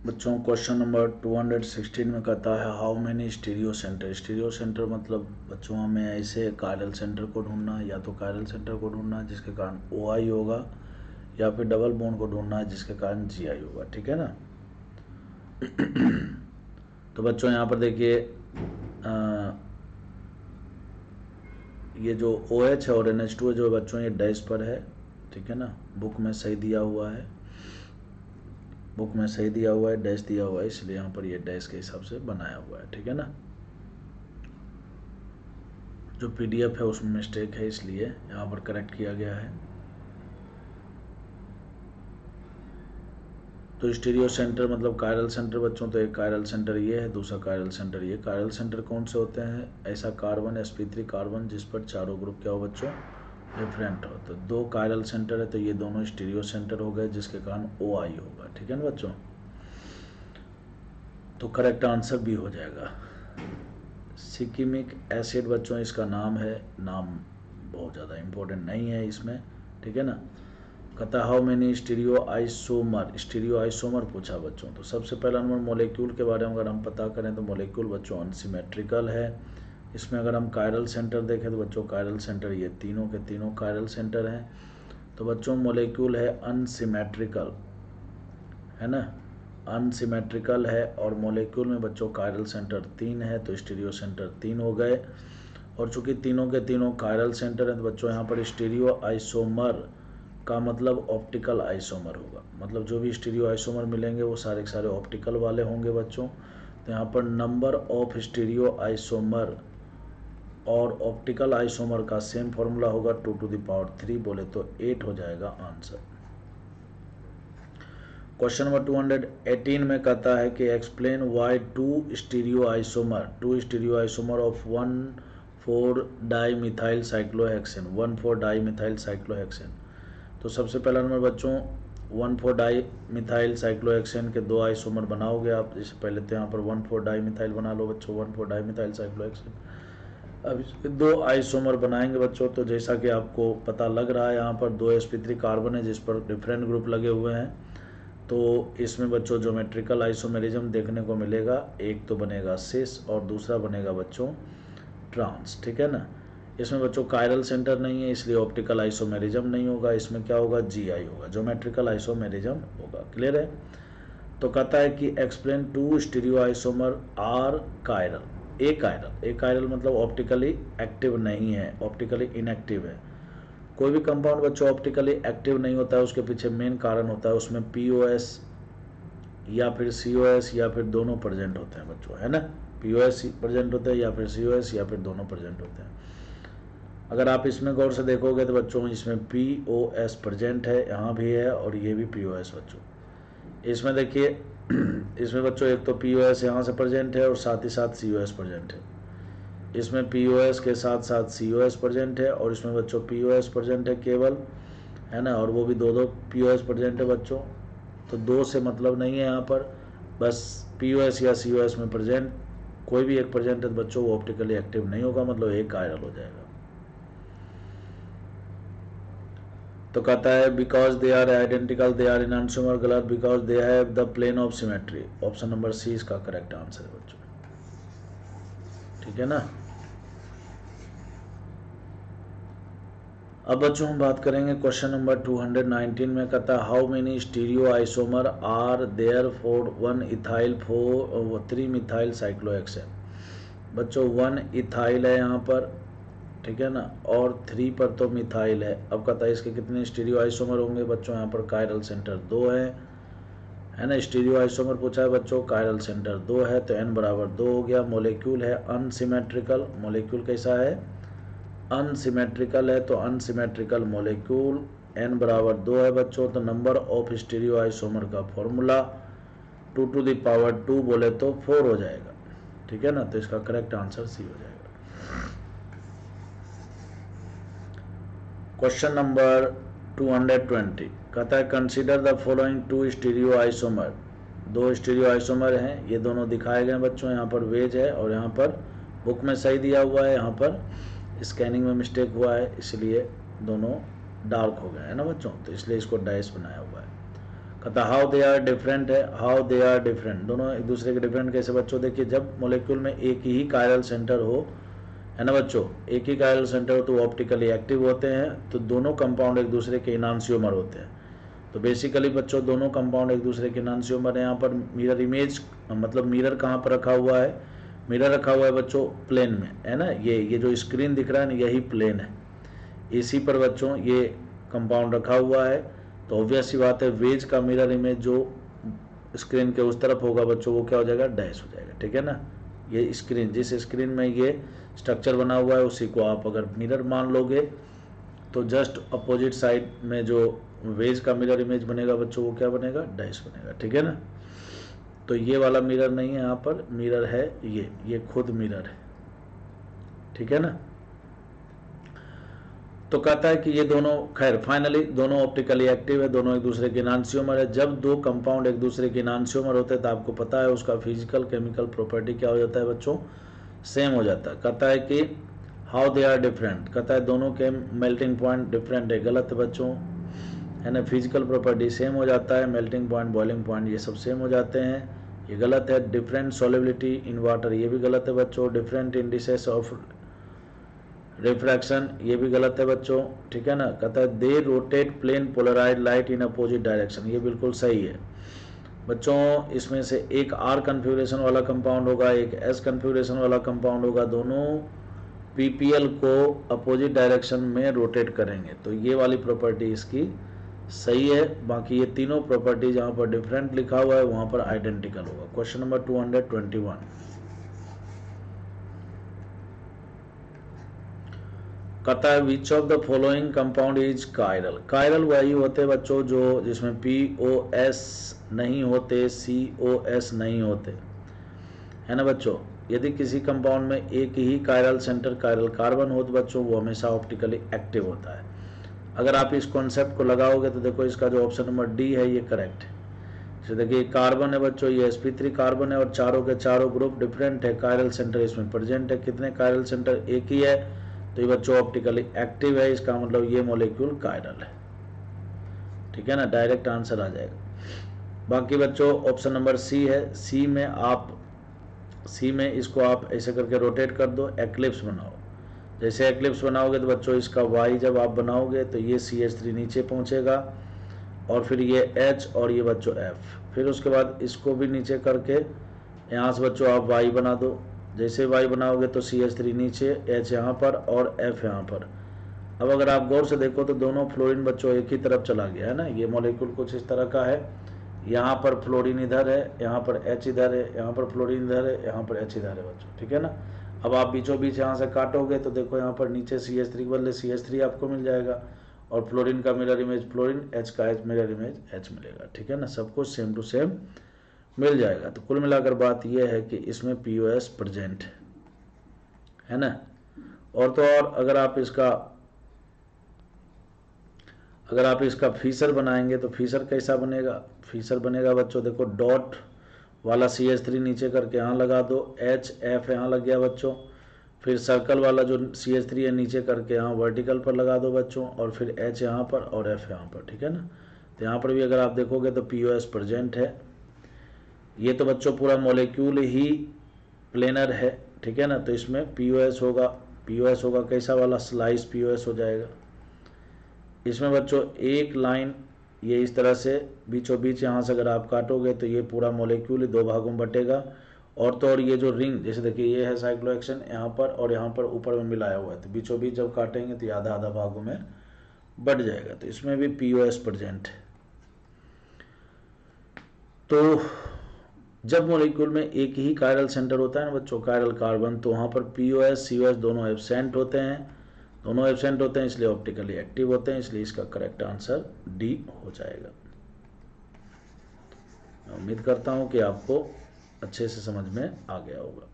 बच्चों question number 216 में कहता है how many stereo centre. Stereo centre मतलब बच्चों हमें ऐसे कायरल सेंटर को ढूंढना है, या तो कायरल सेंटर को ढूंढना है जिसके कारण OI होगा, या फिर डबल बॉन्ड को ढूंढना है जिसके कारण GI होगा। ठीक है ना। तो बच्चों यहाँ पर देखिए ये जो OH है और NH2 है जो बच्चों ये डैश पर है। ठीक है ना, बुक में सही दिया हुआ है, बुक में सही दिया हुआ है, डैश दिया हुआ है, इसलिए यहाँ पर ये डैश के हिसाब से बनाया हुआ है। ठीक है ना, जो PDF है उसमें मिस्टेक है इसलिए यहाँ पर करेक्ट किया गया है। तो स्टीरियो सेंटर मतलब कायरल सेंटर बच्चों, तो एक कायरल सेंटर ये है, दूसरा कायरल सेंटर ये। कायरल सेंटर कौन से होते हैं? ऐसा कार्बन sp3 कार्बन जिस पर चारों ग्रुप क्या हो बच्चों, डिफरेंट हो। तो दो कायरल सेंटर है तो ये दोनों स्टीरियो सेंटर हो गए जिसके कारण OI होगा। ठीक है ना बच्चों, तो करेक्ट आंसर भी हो जाएगा। सिकिमिक एसिड बच्चों इसका नाम है, नाम बहुत ज़्यादा इम्पोर्टेंट नहीं है इसमें। ठीक है ना। कहता है how many stereo isomer, stereo isomer पूछा बच्चों। तो सबसे पहला नंबर मॉलिक्यूल के बारे में अगर हम पता करें तो मॉलिक्यूल बच्चों अनसिमेट्रिकल है। इसमें अगर हम कायरल सेंटर देखें तो बच्चों कायरल सेंटर ये तीनों के तीनों कायरल सेंटर हैं। तो बच्चों मॉलिक्यूल है अनसिमेट्रिकल, है ना, अनसिमेट्रिकल है। और मॉलिक्यूल में बच्चों कायरल सेंटर 3 है तो स्टीरियो सेंटर 3 हो गए। और चूंकि तीनों के तीनों कायरल सेंटर हैं तो बच्चों यहाँ पर स्टीरियो आइसोमर का मतलब ऑप्टिकल आइसोमर होगा। मतलब जो भी स्टीरियो आइसोमर मिलेंगे वो सारे के सारे ऑप्टिकल वाले होंगे बच्चों। तो यहाँ पर नंबर ऑफ स्टीरियो आइसोमर और ऑप्टिकल आइसोमर का सेम फॉर्मूला होगा 2⁻³ बोले तो 8 हो जाएगा आंसर। क्वेश्चन नंबर 218 में कहता है कि explain why two stereo isomer of one four dimethyl cyclohexane, one four dimethyl cyclohexane. तो सबसे पहला नंबर बच्चों 1,4-डाइमिथाइल साइक्लोहेक्सेन के दो आइसोमर बनाओगे आप। जैसे पहले तो यहाँ पर 1,4-डाइमिथाइल बना लो बच्चों, 1,4-डाइमिथाइल साइक्लोहेक्सेन। अब दो आइसोमर बनाएंगे बच्चों, तो जैसा कि आपको पता लग रहा है यहाँ पर 2 sp3 कार्बन है जिस पर डिफरेंट ग्रुप लगे हुए हैं। तो इसमें बच्चों ज्योमेट्रिकल आइसोमेरिज्म देखने को मिलेगा, एक तो बनेगा सिस और दूसरा बनेगा बच्चों ट्रांस। ठीक है ना। इसमें बच्चों कायरल सेंटर नहीं है इसलिए ऑप्टिकल आइसोमेरिज्म नहीं होगा। इसमें क्या होगा, GI होगा, ज्योमेट्रिकल आइसोमेरिज्म होगा। क्लियर है। तो कहता है कि explain 2 stereo isomer are chiral, achiral मतलब ऑप्टिकली एक्टिव नहीं है, ऑप्टिकली इनएक्टिव है। कोई भी कंपाउंड बच्चों ऑप्टिकली एक्टिव नहीं होता है, उसके पीछे मेन कारण होता है उसमें POS या फिर COS या फिर दोनों प्रेजेंट होते हैं बच्चों, है ना। POS प्रेजेंट होते हैं या फिर COS या फिर दोनों प्रेजेंट होते हैं। अगर आप इसमें गौर से देखोगे तो बच्चों इसमें POS प्रेजेंट है, यहाँ भी है और ये भी POS बच्चों। इसमें देखिए इसमें बच्चों एक तो POS यहाँ से प्रेजेंट है और साथ ही साथ COS प्रेजेंट है। इसमें POS के साथ साथ COS प्रेजेंट है और इसमें बच्चों POS प्रेजेंट है केवल, है ना, और वो भी दो POS प्रेजेंट है बच्चों। तो दो से मतलब नहीं है यहाँ पर, बस POS या COS में प्रेजेंट कोई भी एक प्रेजेंट है तो बच्चों वो ऑप्टिकली एक्टिव नहीं होगा, मतलब एक कायरल हो जाएगा। तो कहता है because they are identical they are in unsimilar colour because they have the plane of symmetry. Option number C इसका करेक्ट आंसर है बच्चों। ठीक है ना। अब बच्चों हम बात करेंगे क्वेश्चन नंबर 219 में। कहता है how many stereo isomer are there for one ethyl three methyl cyclohexane. बच्चों 1 इथाइल है यहाँ पर, ठीक है ना, और 3 पर तो मिथाइल है। अब कहता है इसके कितने स्टीरियो आइसोमर होंगे बच्चों, यहाँ पर कायरल सेंटर 2 है ना। स्टीरियो आइसोमर पूछा है बच्चों, कायरल सेंटर 2 है तो n बराबर 2 हो गया। मॉलिक्यूल है अनसिमेट्रिकल, मॉलिक्यूल कैसा है, अनसिमेट्रिकल है, तो अनसिमेट्रिकल मॉलिक्यूल n बराबर 2 है बच्चों। तो नंबर ऑफ स्टीरियो आइसोमर का फॉर्मूला 2⁻² बोले तो 4 हो जाएगा। ठीक है ना, तो इसका करेक्ट आंसर C हो जाएगा। क्वेश्चन नंबर 220 कहता है consider the following 2 stereo isomer. 2 stereo isomer हैं, ये दोनों दिखाए गए बच्चों। यहाँ पर वेज है और यहाँ पर बुक में सही दिया हुआ है, यहाँ पर स्कैनिंग में मिस्टेक हुआ है इसलिए दोनों डार्क हो गए, है ना बच्चों, तो इसलिए इसको डैश बनाया हुआ है। कहता हाउ दे आर डिफरेंट है, हाउ दे आर डिफरेंट, दोनों एक दूसरे के डिफरेंट कैसे बच्चों? देखिए जब मॉलिक्यूल में एक ही कायरल सेंटर हो, है ना बच्चों, एक ही कायरल सेंटर हो तो ऑप्टिकली एक्टिव होते हैं, तो दोनों कंपाउंड एक दूसरे के इनांसियोमर होते हैं। तो बेसिकली बच्चों दोनों कंपाउंड एक दूसरे के इनांसियोमर है। यहाँ पर मिरर इमेज मतलब मिरर कहाँ पर रखा हुआ है? मिरर रखा हुआ है बच्चों प्लेन में, है ना, ये जो स्क्रीन दिख रहा है ना यही प्लेन है, इसी पर बच्चों ये कंपाउंड रखा हुआ है। तो ऑब्वियस सी बात है वेज का मिरर इमेज जो स्क्रीन के उस तरफ होगा बच्चों वो क्या हो जाएगा? डैश हो जाएगा, ठीक है ना। ये स्क्रीन, जिस स्क्रीन में ये स्ट्रक्चर बना हुआ है उसी को आप अगर मिरर मान लोगे तो जस्ट अपोजिट साइड में जो वेज का मिरर इमेज बनेगा बच्चों वो क्या बनेगा? डैश बनेगा, ठीक है ना। तो ये वाला मिरर नहीं है, यहाँ पर मिरर है ये खुद मिरर है, ठीक है ना। तो कहता है कि ये दोनों, खैर फाइनली दोनों ऑप्टिकली एक्टिव है, दोनों एक दूसरे के इनांसियोमर है। जब दो कंपाउंड एक दूसरे के इनांसियोमर होते हैं तो आपको पता है उसका फिजिकल केमिकल प्रॉपर्टी क्या हो जाता है बच्चों? सेम हो जाता है। कहता है कि हाउ दे आर डिफरेंट, कहता है दोनों के मेल्टिंग पॉइंट डिफरेंट है, गलत है बच्चों, है ना। फिजिकल प्रॉपर्टी सेम हो जाता है, मेल्टिंग पॉइंट, बॉइलिंग पॉइंट ये सब सेम हो जाते हैं, ये गलत है। डिफरेंट सॉलिबिलिटी इन वाटर ये भी गलत है बच्चों। डिफरेंट इंडिसेस ऑफ रिफ्रैक्शन ये भी गलत है बच्चों, ठीक है ना। कहता है they rotate plane polarise light in opposite direction, ये बिल्कुल सही है बच्चों। इसमें से एक आर कन्फिगरेशन वाला कंपाउंड होगा, एक एस कन्फिगरेशन वाला कंपाउंड होगा, दोनों पीपीएल को अपोजिट डायरेक्शन में रोटेट करेंगे, तो ये वाली प्रॉपर्टी इसकी सही है। बाकी ये तीनों प्रॉपर्टी जहाँ पर डिफरेंट लिखा हुआ है वहाँ पर आइडेंटिकल होगा। क्वेश्चन नंबर 221, कहता है which of the following compound is chiral. Chiral वही होते बच्चों जो जिसमें POS नहीं होते, COS नहीं होते, है ना बच्चों। यदि किसी कंपाउंड में एक ही कायरल सेंटर कायरल कार्बन हो तो बच्चों वो हमेशा ऑप्टिकली एक्टिव होता है। अगर आप इस कॉन्सेप्ट को लगाओगे तो देखो इसका जो ऑप्शन नंबर डी है ये करेक्ट है। जैसे देखिए कार्बन है बच्चों, ये sp3 कार्बन है और चारों के चारों ग्रुप डिफरेंट है, कायरल सेंटर इसमें प्रेजेंट है। कितने कायरल सेंटर? एक ही है, तो ये बच्चों ऑप्टिकली एक्टिव है, इसका मतलब ये मॉलिक्यूल कायरल है, ठीक है ना। डायरेक्ट आंसर आ जाएगा। बाकी बच्चों ऑप्शन नंबर सी है, सी में इसको आप ऐसे करके रोटेट कर दो, एक्लिप्स बनाओ। जैसे एक्लिप्स बनाओगे तो बच्चों इसका वाई जब आप बनाओगे तो ये CH3 नीचे पहुंचेगा और फिर ये H और ये बच्चों F, फिर उसके बाद इसको भी नीचे करके यहाँ से बच्चों आप वाई बना दो। जैसे वाई बनाओगे तो CH3 नीचे, H यहाँ पर और F यहाँ पर। अब अगर आप गौर से देखो तो दोनों फ्लोरीन बच्चों एक ही तरफ चला गया है ना। ये मॉलिक्यूल कुछ इस तरह का है, यहाँ पर फ्लोरीन इधर है, यहाँ पर H इधर है, यहाँ पर फ्लोरीन इधर है, यहाँ पर H इधर है बच्चों, ठीक है ना। अब आप बीचों बीच यहाँ से काटोगे तो देखो यहाँ पर नीचे CH3 के बदले CH3 आपको मिल जाएगा और फ्लोरीन का मिरर इमेज फ्लोरीन, H का मिरर इमेज H मिलेगा, ठीक है ना। सब कुछ सेम टू सेम मिल जाएगा। तो कुल मिलाकर बात यह है कि इसमें POS प्रेजेंट है ना। और तो और अगर आप इसका फीचर बनाएंगे तो फीचर कैसा बनेगा? फीचर बनेगा बच्चों देखो डॉट वाला CH3 नीचे करके यहाँ लगा दो, HF यहाँ लग गया बच्चों, फिर सर्कल वाला जो CH3 है नीचे करके यहाँ वर्टिकल पर लगा दो बच्चों, और फिर H यहाँ पर और F यहाँ पर, ठीक है ना। तो यहाँ पर भी अगर आप देखोगे तो POS प्रेजेंट है। ये तो बच्चों पूरा मॉलिक्यूल ही प्लेनर है, ठीक है ना। तो इसमें POS होगा कैसा वाला? स्लाइस POS हो जाएगा। इसमें बच्चों एक लाइन ये इस तरह से बीचों बीच यहाँ से अगर आप काटोगे तो ये पूरा मॉलिक्यूल दो भागों में बटेगा। और तो और ये जो रिंग, जैसे देखिए ये है साइक्लोहेक्सेन यहाँ पर और यहाँ पर ऊपर में मिलाया हुआ है, तो बीचों बीच जब काटेंगे तो ये आधा आधा भागों में बट जाएगा। तो इसमें भी POS प्रेजेंट है। तो जब मॉलिक्यूल में एक ही कायरल सेंटर होता है ना बच्चों, कायरल कार्बन, तो वहाँ पर POS COS दोनों एब्सेंट होते हैं, इसलिए ऑप्टिकली एक्टिव होते हैं, इसलिए इसका करेक्ट आंसर डी हो जाएगा। मैं उम्मीद करता हूँ कि आपको अच्छे से समझ में आ गया होगा।